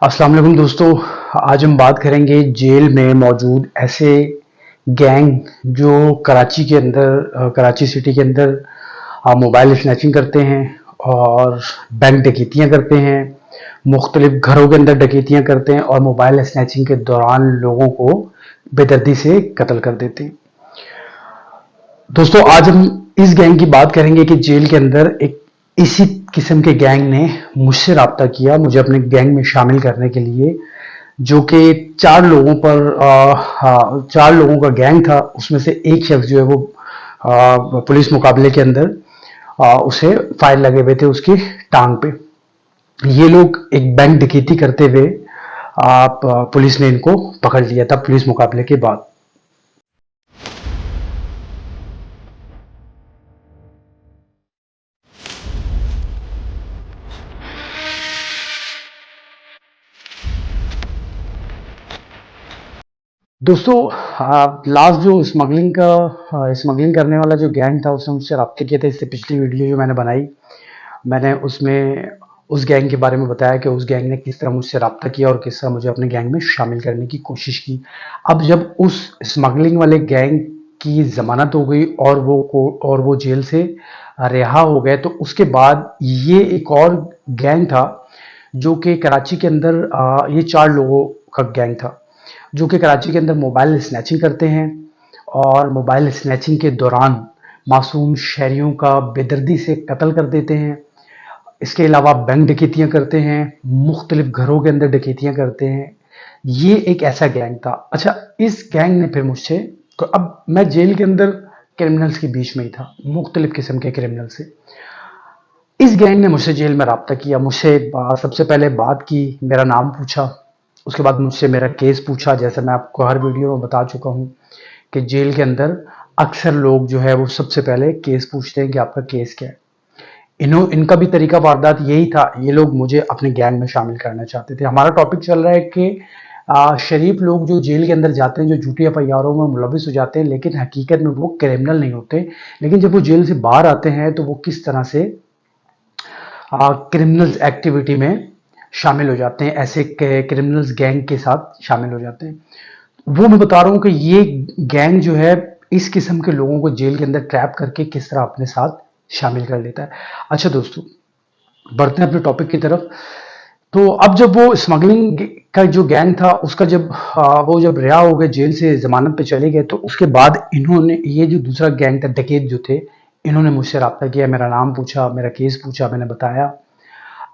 अस्सलाम वालेकुम दोस्तों। आज हम बात करेंगे जेल में मौजूद ऐसे गैंग जो कराची सिटी के अंदर मोबाइल स्नैचिंग करते हैं और बैंक डकैतियाँ करते हैं, मुख्तलिफ घरों के अंदर डकैतियाँ करते हैं और मोबाइल स्नैचिंग के दौरान लोगों को बेदर्दी से कत्ल कर देते हैं। दोस्तों आज हम इस गैंग की बात करेंगे कि जेल के अंदर एक इसी किस्म के गैंग ने मुझसे रब्ता किया मुझे अपने गैंग में शामिल करने के लिए, जो कि चार लोगों का गैंग था। उसमें से एक शख्स जो है वो पुलिस मुकाबले के अंदर उसे फायर लगे हुए थे उसकी टांग पे। ये लोग एक बैंक डकैती करते हुए पुलिस ने इनको पकड़ लिया था पुलिस मुकाबले के बाद। दोस्तों लास्ट जो स्मगलिंग करने वाला जो गैंग था उसने मुझसे रब्ते किए थे। इससे पिछली वीडियो जो मैंने बनाई, मैंने उसमें उस गैंग के बारे में बताया कि उस गैंग ने किस तरह मुझसे रब्ता किया और किस तरह मुझे अपने गैंग में शामिल करने की कोशिश की। अब जब उस स्मगलिंग वाले गैंग की जमानत हो गई और वो जेल से रिहा हो गए, तो उसके बाद ये एक और गैंग था जो कि कराची के अंदर ये चार लोगों का गैंग था जो कि कराची के अंदर मोबाइल स्नैचिंग करते हैं और मोबाइल स्नैचिंग के दौरान मासूम शहरियों का बेदर्दी से कत्ल कर देते हैं। इसके अलावा बैंक डकैतियाँ करते हैं, मुख्तलिफ घरों के अंदर डकैतियाँ करते हैं। ये एक ऐसा गैंग था। अच्छा, इस गैंग ने फिर मुझसे, तो अब मैं जेल के अंदर क्रिमिनल्स के बीच में ही था, मुख्तलिफ किस्म के क्रिमिनल से। इस गैंग ने मुझसे जेल में रब्ता किया, मुझसे सबसे पहले बात की, मेरा नाम पूछा, उसके बाद मुझसे मेरा केस पूछा। जैसे मैं आपको हर वीडियो में बता चुका हूँ कि जेल के अंदर अक्सर लोग जो है वो सबसे पहले केस पूछते हैं कि आपका केस क्या है। इनका भी तरीका वारदात यही था। ये लोग मुझे अपने गैंग में शामिल करना चाहते थे। हमारा टॉपिक चल रहा है कि शरीफ लोग जो जेल के अंदर जाते हैं, जो झूठी एफआईआरों में मुलविस हो जाते हैं, लेकिन हकीकत में वो क्रिमिनल नहीं होते। लेकिन जब वो जेल से बाहर आते हैं तो वो किस तरह से क्रिमिनल्स एक्टिविटी में शामिल हो जाते हैं, ऐसे क्रिमिनल्स गैंग के साथ शामिल हो जाते हैं। वो मैं बता रहा हूँ कि ये गैंग जो है इस किस्म के लोगों को जेल के अंदर ट्रैप करके किस तरह अपने साथ शामिल कर लेता है। अच्छा दोस्तों, बढ़ते हैं अपने टॉपिक की तरफ। तो अब जब वो स्मगलिंग का जो गैंग था उसका वो जब रिहा हो गए, जेल से जमानत पे चले गए, तो उसके बाद इन्होंने, ये जो दूसरा गैंग था, डकैत जो थे, इन्होंने मुझसे रब्ता किया, मेरा नाम पूछा, मेरा केस पूछा, मैंने बताया।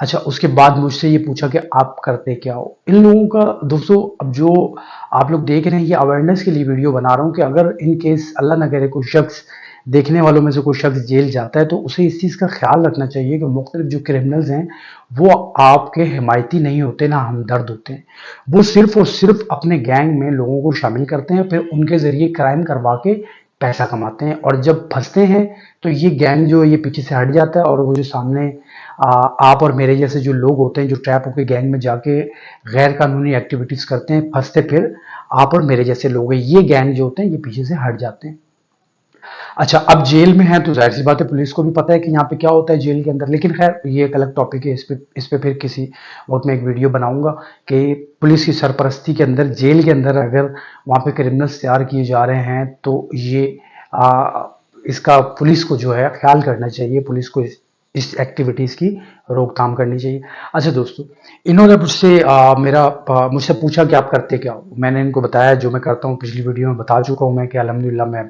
अच्छा, उसके बाद मुझसे ये पूछा कि आप करते क्या हो। इन लोगों का दोस्तों, अब जो आप लोग देख रहे हैं, ये अवेयरनेस के लिए वीडियो बना रहा हूँ कि अगर इन केस अल्लाह ना करे कोई शख्स, देखने वालों में से कोई शख्स जेल जाता है, तो उसे इस चीज़ का ख्याल रखना चाहिए कि मुख्तलिफ जो क्रिमिनल्स हैं वो आपके हिमायती नहीं होते, ना हमदर्द होते हैं। वो सिर्फ और सिर्फ अपने गैंग में लोगों को शामिल करते हैं, फिर उनके ज़रिए क्राइम करवा के पैसा कमाते हैं, और जब फंसते हैं तो ये गैंग जो है ये पीछे से हट जाता है, और वो जो सामने आप और मेरे जैसे जो लोग होते हैं जो ट्रैप होकर गैंग में जाके गैर कानूनी एक्टिविटीज करते हैं, फंसते फिर आप और मेरे जैसे लोग हैं, ये गैंग जो होते हैं ये पीछे से हट जाते हैं। अच्छा, अब जेल में है तो जाहिर सी बात है पुलिस को भी पता है कि यहाँ पे क्या होता है जेल के अंदर, लेकिन खैर ये एक अलग टॉपिक है। इस पे फिर किसी वक्त मैं एक वीडियो बनाऊंगा कि पुलिस की सरपरस्ती के अंदर, जेल के अंदर अगर वहाँ पे क्रिमिनल्स तैयार किए जा रहे हैं तो ये इसका पुलिस को जो है ख्याल करना चाहिए, पुलिस को इस एक्टिविटीज़ की रोकथाम करनी चाहिए। अच्छा दोस्तों, इन्होंने मुझसे पूछा कि आप करते क्या हो। मैंने इनको बताया जो मैं करता हूँ, पिछली वीडियो में बता चुका हूँ मैं कि अल्हम्दुलिल्लाह मैं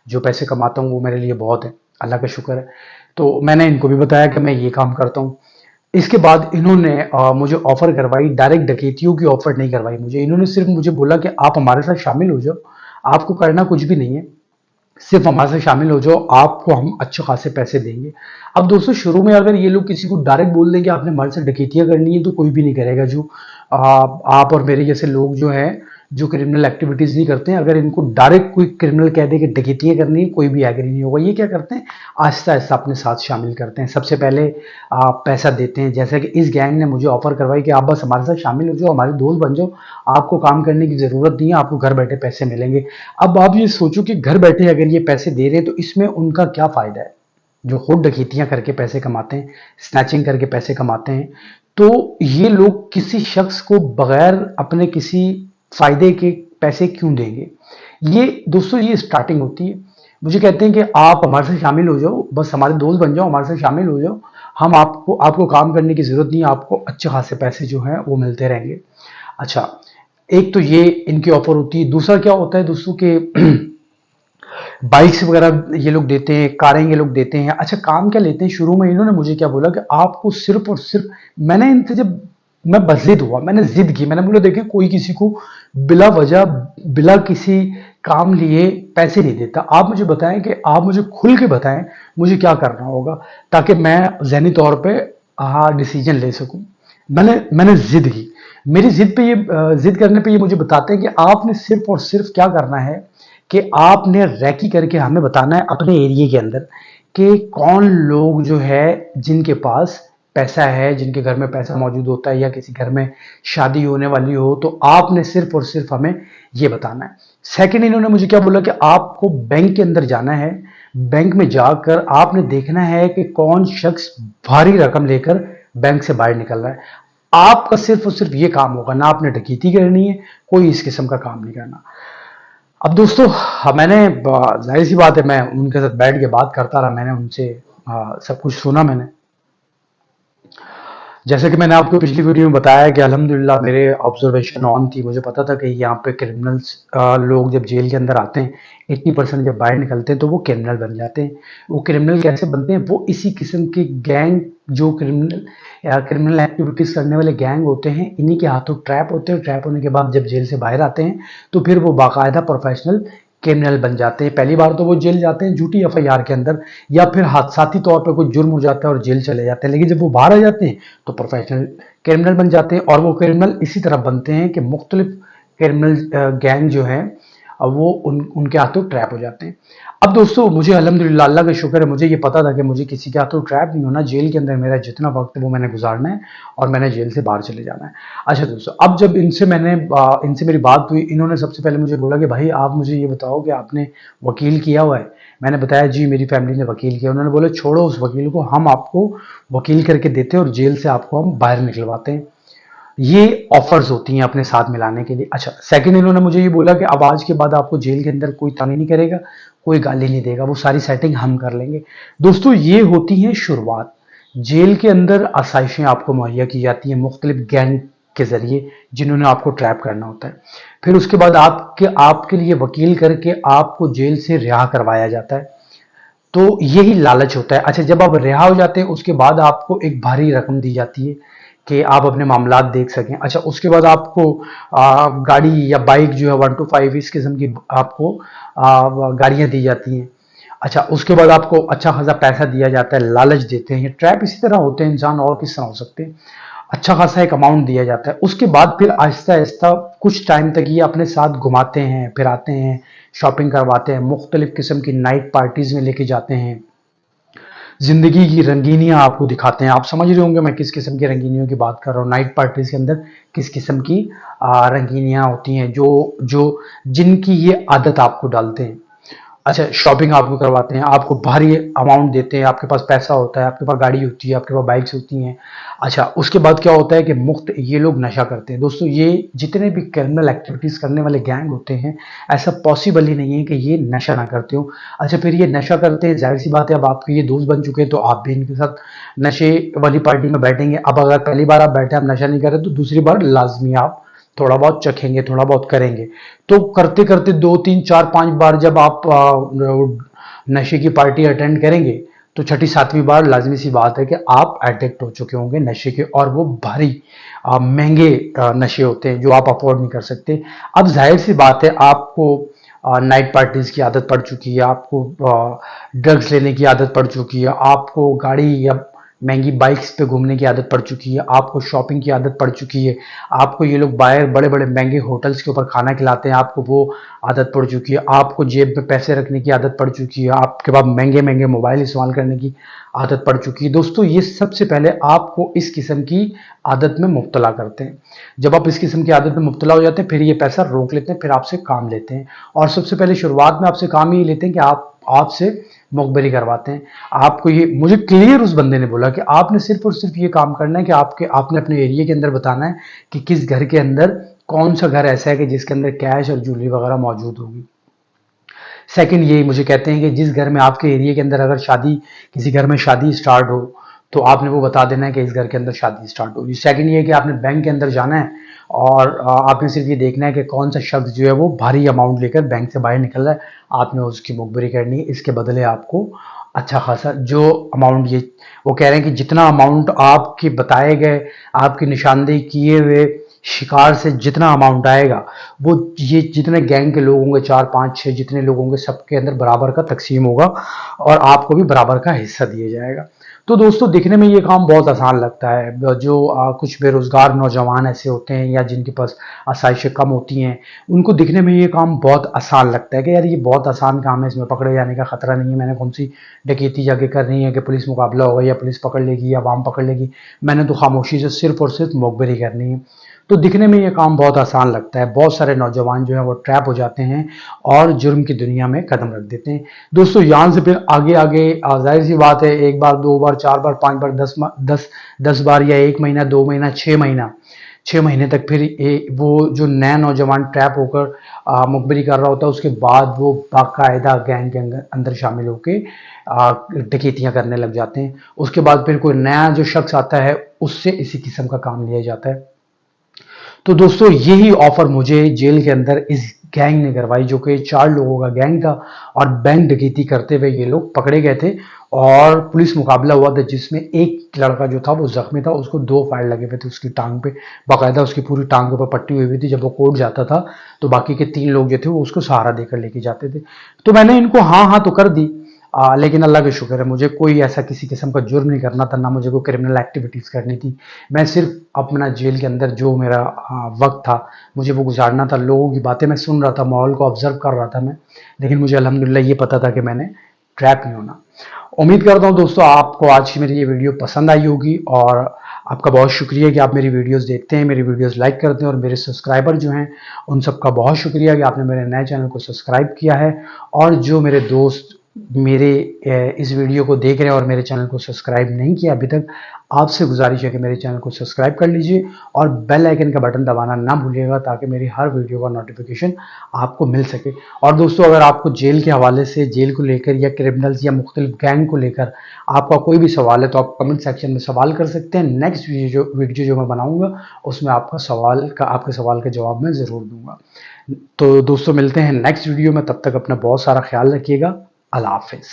जो पैसे कमाता हूँ वो मेरे लिए बहुत है, अल्लाह का शुक्र है। तो मैंने इनको भी बताया कि मैं ये काम करता हूँ। इसके बाद इन्होंने मुझे ऑफर करवाई, डायरेक्ट डकैतियों की ऑफर नहीं करवाई मुझे। इन्होंने सिर्फ मुझे बोला कि आप हमारे साथ शामिल हो जाओ, आपको करना कुछ भी नहीं है, सिर्फ हमारे साथ शामिल हो जाओ, आपको हम अच्छे खासे पैसे देंगे। अब दोस्तों, शुरू में अगर ये लोग किसी को डायरेक्ट बोल दें कि आपने हमारे साथ डकैतियां करनी है, तो कोई भी नहीं करेगा। जो आप और मेरे जैसे लोग जो हैं, जो क्रिमिनल एक्टिविटीज नहीं करते हैं, अगर इनको डायरेक्ट कोई क्रिमिनल कह दे कि डकैतियां करनी है, कोई भी एग्री नहीं होगा। ये क्या करते हैं, आहिस्ता आहिस्ता अपने साथ शामिल करते हैं। सबसे पहले पैसा देते हैं, जैसे कि इस गैंग ने मुझे ऑफर करवाई कि आप बस हमारे साथ शामिल हो जाओ, हमारे दोस्त बन जाओ, आपको काम करने की जरूरत नहीं है, आपको घर बैठे पैसे मिलेंगे। अब आप ये सोचो कि घर बैठे अगर ये पैसे दे रहे हैं तो इसमें उनका क्या फायदा है, जो खुद डकैतियां करके पैसे कमाते हैं, स्नैचिंग करके पैसे कमाते हैं। तो ये लोग किसी शख्स को बगैर अपने किसी फायदे के पैसे क्यों देंगे? ये दोस्तों ये स्टार्टिंग होती है। मुझे कहते हैं कि आप हमारे साथ शामिल हो जाओ, बस हमारे दोस्त बन जाओ, हमारे साथ शामिल हो जाओ। हम आपको आपको काम करने की ज़रूरत नहीं है, आपको अच्छे खासे पैसे जो हैं वो मिलते रहेंगे। अच्छा, एक तो ये इनकी ऑफ़र होती है। दूसरा क्या होता है दोस्तों के बाइक्स वगैरह ये लोग देते हैं, कारें ये लोग देते हैं। अच्छा, काम क्या लेते हैं? शुरू में इन्होंने मुझे क्या बोला कि आपको सिर्फ़ और सिर्फ़, मैंने इनसे जब मैं बज़िद हुआ, मैंने ज़िद की, मैंने बोला देखिए कोई किसी को बिला वजह, बिला किसी काम लिए पैसे नहीं देता। आप मुझे बताएँ कि आप मुझे खुल के बताएँ, मुझे क्या करना होगा ताकि मैं ज़हनी तौर पे डिसीज़न ले सकूँ। मैंने मैंने ज़िद की। मेरी ज़िद पे ये ज़िद करने पे ये मुझे बताते हैं कि आपने सिर्फ़ और सिर्फ़ क्या करना है कि आपने रैकी करके हमें बताना है अपने एरिया के अंदर कि कौन लोग जो है जिनके पास पैसा है, जिनके घर में पैसा मौजूद होता है या किसी घर में शादी होने वाली हो, तो आपने सिर्फ और सिर्फ हमें ये बताना है। सेकंड, इन्होंने मुझे क्या बोला कि आपको बैंक के अंदर जाना है। बैंक में जाकर आपने देखना है कि कौन शख्स भारी रकम लेकर बैंक से बाहर निकल रहा है। आपका सिर्फ और सिर्फ ये काम होगा, ना आपने डकैती करनी है, कोई इस किस्म का काम नहीं करना। अब दोस्तों, मैंने जाहिर सी बात है मैं उनके साथ बैठ के बात करता रहा, मैंने उनसे सब कुछ सुना मैंने। जैसे कि मैंने आपको पिछली वीडियो में बताया कि अल्हम्दुलिल्लाह मेरे ऑब्जर्वेशन ऑन थी, मुझे पता था कि यहाँ पे क्रिमिनल्स लोग जब जेल के अंदर आते हैं 80% जब बाहर निकलते हैं तो वो क्रिमिनल बन जाते हैं। वो क्रिमिनल कैसे बनते हैं? वो इसी किस्म के गैंग, जो क्रिमिनल एक्टिविटीज़ करने वाले गैंग होते हैं, इन्हीं के हाथों ट्रैप होते हैं। ट्रैप होने के बाद जब जेल से बाहर आते हैं तो फिर वो बाकायदा प्रोफेशनल क्रिमिनल बन जाते हैं। पहली बार तो वो जेल जाते हैं झूठी एफआईआर के अंदर, या फिर हादसाती तौर पर कोई जुर्म हो जाता है और जेल चले जाते हैं, लेकिन जब वो बाहर आ जाते हैं तो प्रोफेशनल क्रिमिनल बन जाते हैं। और वो क्रिमिनल इसी तरह बनते हैं कि मुख्तलिफ क्रिमिनल गैंग जो है अब वो उनके हाथों ट्रैप हो जाते हैं। अब दोस्तों, मुझे अल्हम्दुलिल्लाह अल्लाह का शुक्र है, मुझे ये पता था कि मुझे किसी के हाथों ट्रैप नहीं होना। जेल के अंदर मेरा जितना वक्त है वो मैंने गुजारना है और मैंने जेल से बाहर चले जाना है। अच्छा दोस्तों, अब जब इनसे मेरी बात हुई, इन्होंने सबसे पहले मुझे बोला कि भाई आप मुझे ये बताओ कि आपने वकील किया हुआ है? मैंने बताया जी मेरी फैमिली ने वकील किया। उन्होंने बोला छोड़ो उस वकील को, हम आपको वकील करके देते हैं और जेल से आपको हम बाहर निकलवाते हैं। ये ऑफर्स होती हैं अपने साथ मिलाने के लिए। अच्छा, सेकंड, इन्होंने मुझे ये बोला कि अब आज के बाद आपको जेल के अंदर कोई तंग नहीं करेगा, कोई गाली नहीं देगा, वो सारी सेटिंग हम कर लेंगे। दोस्तों, ये होती है शुरुआत। जेल के अंदर आसाइशें आपको मुहैया की जाती हैं मुख्तलिफ गैंग के जरिए, जिन्होंने आपको ट्रैप करना होता है। फिर उसके बाद आपके आपके लिए वकील करके आपको जेल से रिहा करवाया जाता है। तो यही लालच होता है। अच्छा, जब आप रिहा हो जाते हैं उसके बाद आपको एक भारी रकम दी जाती है कि आप अपने मामलात देख सकें। अच्छा, उसके बाद आपको गाड़ी या बाइक जो है 1 to 5 इस किस्म की आपको गाड़ियां दी जाती हैं। अच्छा, उसके बाद आपको अच्छा खासा पैसा दिया जाता है, लालच देते हैं। ये ट्रैप इसी तरह होते हैं, इंसान और किस तरह हो सकते हैं। अच्छा खासा एक अमाउंट दिया जाता है। उसके बाद फिर आहिस्ता आहिस्ता कुछ टाइम तक ये अपने साथ घुमाते हैं, फिराते हैं, शॉपिंग करवाते हैं, मुख्तलिफ किस्म की नाइट पार्टीज में लेके जाते हैं, जिंदगी की रंगीनियां आपको दिखाते हैं। आप समझ रहे होंगे मैं किस किस्म की रंगीनियों की बात कर रहा हूँ। नाइट पार्टीज के अंदर किस किस्म की रंगीनियां होती हैं, जो जो जिनकी ये आदत आपको डालते हैं। अच्छा, शॉपिंग आपको करवाते हैं, आपको भारी अमाउंट देते हैं, आपके पास पैसा होता है, आपके पास गाड़ी होती है, आपके पास बाइक्स होती हैं। अच्छा, उसके बाद क्या होता है कि मुफ्त ये लोग नशा करते हैं। दोस्तों, ये जितने भी क्रिमिनल एक्टिविटीज़ करने वाले गैंग होते हैं, ऐसा पॉसिबल ही नहीं है कि ये नशा ना करते हो। अच्छा, फिर ये नशा करते हैं, जाहिर सी बात है अब आपके ये दोस्त बन चुके हैं तो आप भी इनके साथ नशे वाली पार्टी में बैठेंगे। अब अगर पहली बार आप बैठे, आप नशा नहीं कर रहे, तो दूसरी बार लाजमी आप थोड़ा बहुत चखेंगे, थोड़ा बहुत करेंगे। तो करते करते 2 3 4 5 बार जब आप नशे की पार्टी अटेंड करेंगे तो छठी सातवीं बार लाजमी सी बात है कि आप एडिक्ट हो चुके होंगे नशे के, और वो भारी महंगे नशे होते हैं जो आप अफोर्ड नहीं कर सकते। अब जाहिर सी बात है आपको नाइट पार्टीज की आदत पड़ चुकी है, आपको ड्रग्स लेने की आदत पड़ चुकी है, आपको गाड़ी या महंगी बाइक्स पे घूमने की आदत पड़ चुकी है, आपको शॉपिंग की आदत पड़ चुकी है, आपको ये लोग बाहर बड़े बड़े महंगे होटल्स के ऊपर खाना खिलाते हैं, आपको वो आदत पड़ चुकी है, आपको जेब में पैसे रखने की आदत पड़ चुकी है, आपके पास महंगे महंगे मोबाइल इस्तेमाल करने की आदत पड़ चुकी है। दोस्तों, ये सबसे पहले आपको इस किस्म की आदत में मुब्तला करते हैं। जब आप इस किस्म की आदत में मुब्तला हो जाते हैं फिर ये पैसा रोक लेते हैं, फिर आपसे काम लेते हैं। और सबसे पहले शुरुआत में आपसे काम ये लेते हैं कि आप आपसे मुखबरी करवाते हैं। आपको ये मुझे क्लियर उस बंदे ने बोला कि आपने सिर्फ और सिर्फ ये काम करना है कि आपने अपने एरिया के अंदर बताना है कि किस घर के अंदर कौन सा घर ऐसा है कि जिसके अंदर कैश और ज्वेलरी वगैरह मौजूद होगी। सेकंड ये मुझे कहते हैं कि जिस घर में आपके एरिया के अंदर अगर शादी, किसी घर में शादी स्टार्ट हो, तो आपने वो बता देना है कि इस घर के अंदर शादी स्टार्ट होगी। सेकंड ये है कि आपने बैंक के अंदर जाना है और आपने सिर्फ ये देखना है कि कौन सा शख्स जो है वो भारी अमाउंट लेकर बैंक से बाहर निकल रहा है, आपने उसकी मुखबरी करनी है। इसके बदले आपको अच्छा खासा जो अमाउंट, ये वो कह रहे हैं कि जितना अमाउंट आपके बताए गए, आपकी निशानदेही किए हुए शिकार से जितना अमाउंट आएगा, वो ये जितने गैंग के लोग होंगे, 4 5 6 जितने लोग होंगे, सबके अंदर बराबर का तकसीम होगा और आपको भी बराबर का हिस्सा दिया जाएगा। तो दोस्तों दिखने में ये काम बहुत आसान लगता है। जो कुछ बेरोजगार नौजवान ऐसे होते हैं या जिनके पास आसाइशें कम होती हैं, उनको दिखने में ये काम बहुत आसान लगता है कि यार ये बहुत आसान काम है, इसमें पकड़े जाने का खतरा नहीं है, मैंने कौन सी डकैती जाके करनी है कि पुलिस मुकाबला होगा या पुलिस पकड़ लेगी या आवाम पकड़ लेगी, मैंने तो खामोशी से सिर्फ और सिर्फ मुखबरी करनी है। तो दिखने में ये काम बहुत आसान लगता है। बहुत सारे नौजवान जो हैं वो ट्रैप हो जाते हैं और जुर्म की दुनिया में कदम रख देते हैं। दोस्तों यहाँ से फिर आगे आगे जाहिर सी बात है, एक बार, दो बार, चार बार, पांच बार, 10 बार या 1 महीना, 2 महीना, 6 महीना, 6 महीने तक फिर वो जो नया नौजवान ट्रैप होकर मुखबरी कर रहा होता है, उसके बाद वो बाकायदा गैंग के अंदर शामिल होकर डकैतियां करने लग जाते हैं। उसके बाद फिर कोई नया जो शख्स आता है, उससे इसी किस्म का काम लिया जाता है। तो दोस्तों यही ऑफर मुझे जेल के अंदर इस गैंग ने करवाई, जो कि 4 लोगों का गैंग था और बैंक डकैती करते हुए ये लोग पकड़े गए थे और पुलिस मुकाबला हुआ था, जिसमें एक लड़का जो था वो जख्मी था, उसको 2 फायर लगे हुए थे उसकी टांग पे, बाकायदा उसकी पूरी टांग के ऊपर पट्टी हुई थी। जब वो कोर्ट जाता था तो बाकी के 3 लोग जो थे वो उसको सहारा देकर लेके जाते थे। तो मैंने इनको हाँ हाँ तो कर दी, लेकिन अल्लाह का शुक्र है, मुझे कोई ऐसा किसी किस्म का जुर्म नहीं करना था, ना मुझे कोई क्रिमिनल एक्टिविटीज़ करनी थी। मैं सिर्फ अपना जेल के अंदर जो मेरा वक्त था, मुझे वो गुजारना था। लोगों की बातें मैं सुन रहा था, माहौल को ऑब्जर्व कर रहा था मैं, लेकिन मुझे अल्हम्दुलिल्लाह ये पता था कि मैंने ट्रैप नहीं होना। उम्मीद करता हूँ दोस्तों आपको आज की मेरी ये वीडियो पसंद आई होगी और आपका बहुत शुक्रिया कि आप मेरी वीडियोस देखते हैं, मेरी वीडियोस लाइक करते हैं, और मेरे सब्सक्राइबर जो हैं उन सबका बहुत शुक्रिया कि आपने मेरे नए चैनल को सब्सक्राइब किया है। और जो मेरे दोस्त मेरे इस वीडियो को देख रहे हैं और मेरे चैनल को सब्सक्राइब नहीं किया अभी तक, आपसे गुजारिश है कि मेरे चैनल को सब्सक्राइब कर लीजिए और बेल आइकन का बटन दबाना ना भूलिएगा, ताकि मेरी हर वीडियो का नोटिफिकेशन आपको मिल सके। और दोस्तों अगर आपको जेल के हवाले से, जेल को लेकर या क्रिमिनल्स या मुख्तलिफ गैंग को लेकर आपका कोई भी सवाल है, तो आप कमेंट सेक्शन में सवाल कर सकते हैं। नेक्स्ट वीडियो जो मैं बनाऊंगा उसमें आपके सवाल का जवाब मैं ज़रूर दूंगा। तो दोस्तों मिलते हैं नेक्स्ट वीडियो में, तब तक अपना बहुत सारा ख्याल रखिएगा। अल्लाह हाफिज़।